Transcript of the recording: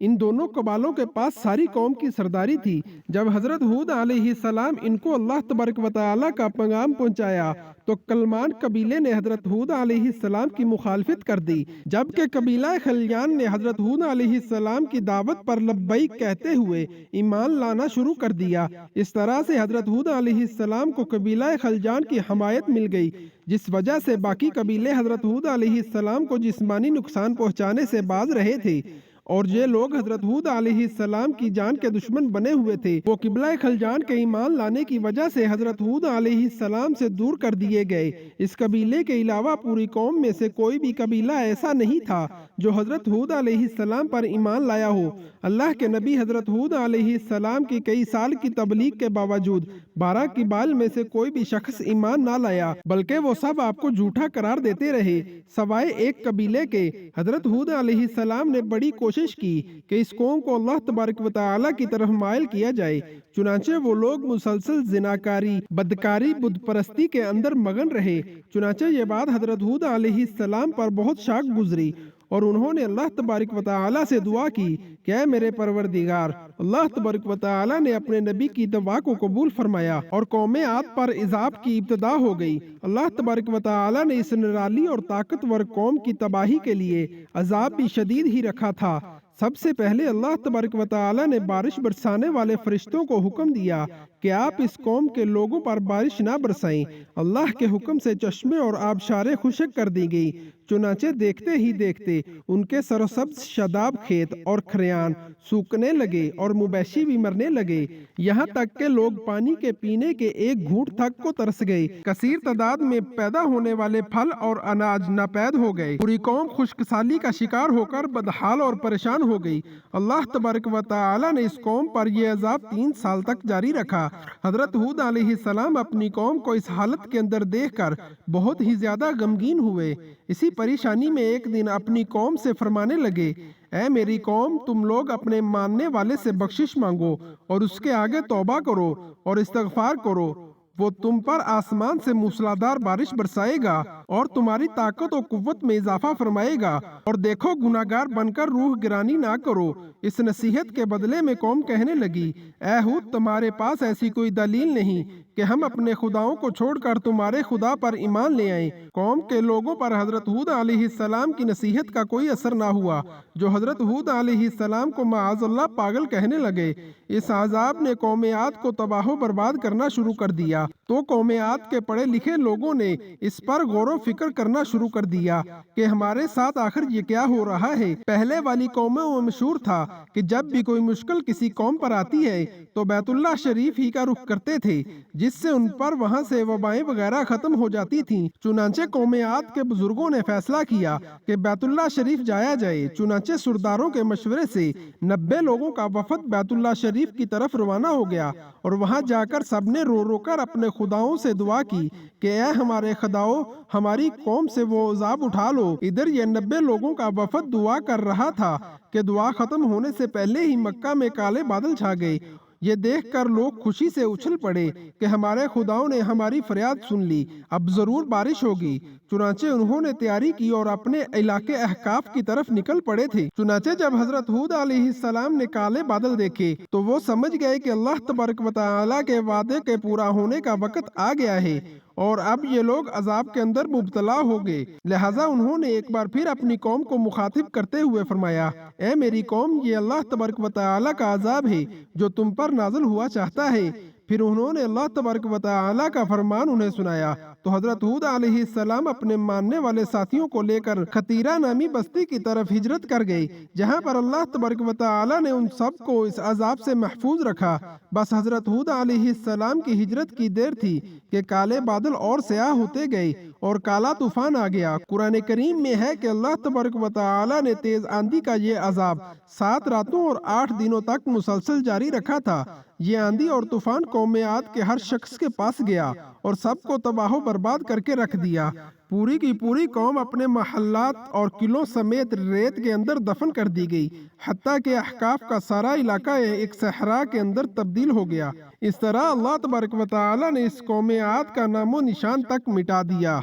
ان دونوں قبالوں کے پاس ساری قوم کی سرداری تھی۔ جب حضرت ہود علیہ السلام ان کو اللہ تبارک و تعالیٰ کا پیغام پہنچایا تو کلمان قبیلے نے حضرت ہود علیہ السلام کی مخالفت کر دی، جبکہ قبیلہ خلیان نے حضرت ہود علیہ السلام کی دعوت پر لبیک کہتے ہوئے ایمان لانا شروع کر دیا۔ اس طرح سے حضرت ہود علیہ السلام کو قبیلہ خلیان کی حمایت مل گئی، جس وجہ سے باقی قبیلے حضرت ہود علیہ السلام کو جسمانی نقصان پہنچانے سے باز رہے تھے، اور یہ لوگ حضرت ہود علیہ السلام کی جان کے دشمن بنے ہوئے تھے۔ وہ قبیلہ خلیان کے ایمان لانے کی وجہ سے حضرت ہود علیہ السلام سے دور کر دیے گئے۔ اس قبیلے کے علاوہ پوری قوم میں سے کوئی بھی قبیلہ ایسا نہیں تھا جو حضرت ہود علیہ السلام پر ایمان لایا ہو۔ اللہ کے نبی حضرت ہود علیہ السلام کی کئی سال کی تبلیغ کے باوجود 12 قبائل میں سے کوئی بھی شخص ایمان نہ لایا، بلکہ وہ سب آپ کو جھوٹا قرار دیتے رہے سوائے ایک قبیلے کے۔ حضرت ہود علیہ السلام نے بڑی کوشش کی کہ اس قوم کو اللہ تبارک و تعالیٰ کی طرف مائل کیا جائے، چنانچہ وہ لوگ مسلسل زناکاری، بدکاری، بت پرستی کے اندر مگن رہے۔ چنانچہ یہ بات حضرت ہود علیہ السلام پر بہت شاک گزری اور انہوں نے اللہ تبارک و تعالیٰ سے دعا کی کہ اے میرے پروردگار۔ اللہ تبارک و تعالیٰ نے اپنے نبی کی دعا کو قبول فرمایا اور قوم عاد پر عذاب کی ابتدا ہو گئی۔ اللہ تبارک و تعالیٰ نے اس نرالی اور طاقتور قوم کی تباہی کے لیے عذاب بھی شدید ہی رکھا تھا۔ سب سے پہلے اللہ تبارک و تعالیٰ نے بارش برسانے والے فرشتوں کو حکم دیا کہ آپ اس قوم کے لوگوں پر بارش نہ برسائیں۔ اللہ کے حکم سے چشمے اور آبشاریں خشک کر دی گئی، چنانچہ دیکھتے ہی دیکھتے ان کے سرسبز شاداب کھیت اور کھریان سوکھنے لگے اور مویشی بھی مرنے لگے، یہاں تک کہ لوگ پانی کے پینے کے ایک گھونٹ تک کو ترس گئے۔ کثیر تعداد میں پیدا ہونے والے پھل اور اناج ناپید ہو گئے۔ پوری قوم خشک سالی کا شکار ہو کر بدحال اور پریشان ہو گئی۔ اللہ تبارک و تعالیٰ نے اس قوم پر یہ عذاب 3 سال تک جاری رکھا۔ حضرت ہود علیہ السلام اپنی قوم کو اس حالت کے اندر دیکھ کر بہت ہی زیادہ غمگین ہوئے۔ اسی پریشانی میں ایک دن اپنی قوم سے فرمانے لگے، اے میری قوم، تم لوگ اپنے ماننے والے سے بخشش مانگو اور اس کے آگے توبہ کرو اور استغفار کرو، وہ تم پر آسمان سے موسلادھار بارش برسائے گا اور تمہاری طاقت و قوت میں اضافہ فرمائے گا، اور دیکھو گناہگار بن کر روح گرانی نہ کرو۔ اس نصیحت کے بدلے میں قوم کہنے لگی، اے ہود، تمہارے پاس ایسی کوئی دلیل نہیں کہ ہم اپنے خداؤں کو چھوڑ کر تمہارے خدا پر ایمان لے آئیں۔ قوم کے لوگوں پر حضرت ہود علیہ السلام کی نصیحت کا کوئی اثر نہ ہوا، جو حضرت ہود علیہ السلام کو معاذ اللہ پاگل کہنے لگے۔ اس عذاب نے قوم عاد کو تباہ و برباد کرنا شروع کر دیا، تو قوم عاد کے پڑھے لکھے لوگوں نے اس پر غور و فکر کرنا شروع کر دیا کہ ہمارے ساتھ آخر یہ کیا ہو رہا ہے۔ پہلے والی قوموں میں مشہور تھا کہ جب بھی کوئی مشکل کسی قوم پر آتی ہے تو بیت اللہ شریف ہی کا رخ کرتے تھے، جس سے ان پر وہاں سے وبائیں وغیرہ ختم ہو جاتی تھیں۔ چنانچہ قوم عاد کے بزرگوں نے فیصلہ کیا کہ بیت اللہ شریف جایا جائے۔ چنانچہ سرداروں کے مشورے سے 90 لوگوں کا وفد بیت اللہ شریف کی طرف روانہ ہو گیا، اور وہاں جا کر سب نے رو رو کر اپنے خداؤں سے دعا کی کہ اے ہمارے خداؤں، ہماری قوم سے وہ عذاب اٹھا لو۔ ادھر یہ 90 لوگوں کا وفد دعا کر رہا تھا کہ دعا ختم ہونے سے پہلے ہی مکہ میں کالے بادل چھا گئے۔ یہ دیکھ کر لوگ خوشی سے اچھل پڑے کہ ہمارے خداؤں نے ہماری فریاد سن لی، اب ضرور بارش ہوگی۔ چنانچہ انہوں نے تیاری کی اور اپنے علاقے احقاف کی طرف نکل پڑے تھے۔ چنانچہ جب حضرت ہود علیہ السلام نے کالے بادل دیکھے تو وہ سمجھ گئے کہ اللہ تبارک و تعالیٰ کے وعدے کے پورا ہونے کا وقت آ گیا ہے اور اب یہ لوگ عذاب کے اندر مبتلا ہو گئے۔ لہٰذا انہوں نے ایک بار پھر اپنی قوم کو مخاطب کرتے ہوئے فرمایا، اے میری قوم، یہ اللہ تبارک و تعالیٰ کا عذاب ہے جو تم پر نازل ہوا چاہتا ہے۔ پھر انہوں نے اللہ تبارک و تعالیٰ کا فرمان انہیں سنایا تو حضرت ہود علیہ السلام اپنے ماننے والے ساتھیوں کو لے کر خطیرہ نامی بستی کی طرف ہجرت کر گئے، جہاں پر اللہ تبارک و تعالیٰ نے ان سب کو اس عذاب سے محفوظ رکھا۔ بس حضرت ہود علیہ السلام کی ہجرت کی دیر تھی کہ کالے بادل اور سیاہ ہوتے گئے اور کالا طوفان آ گیا۔ قرآن کریم میں ہے کہ اللہ تبارک و تعالیٰ نے تیز آندھی کا یہ عذاب 7 راتوں اور 8 دنوں تک مسلسل جاری رکھا تھا۔ یہ آندھی اور طوفان قوم عاد کے ہر شخص کے پاس گیا اور سب کو تباہ و برباد کر کے رکھ دیا۔ پوری کی پوری قوم اپنے محلات اور قلعوں سمیت ریت کے اندر دفن کر دی گئی، حتیٰ کہ احقاف کا سارا علاقہ ایک صحرا کے اندر تبدیل ہو گیا۔ اس طرح اللہ تبارک و تعالیٰ نے اس قوم عاد کا نام و نشان تک مٹا دیا۔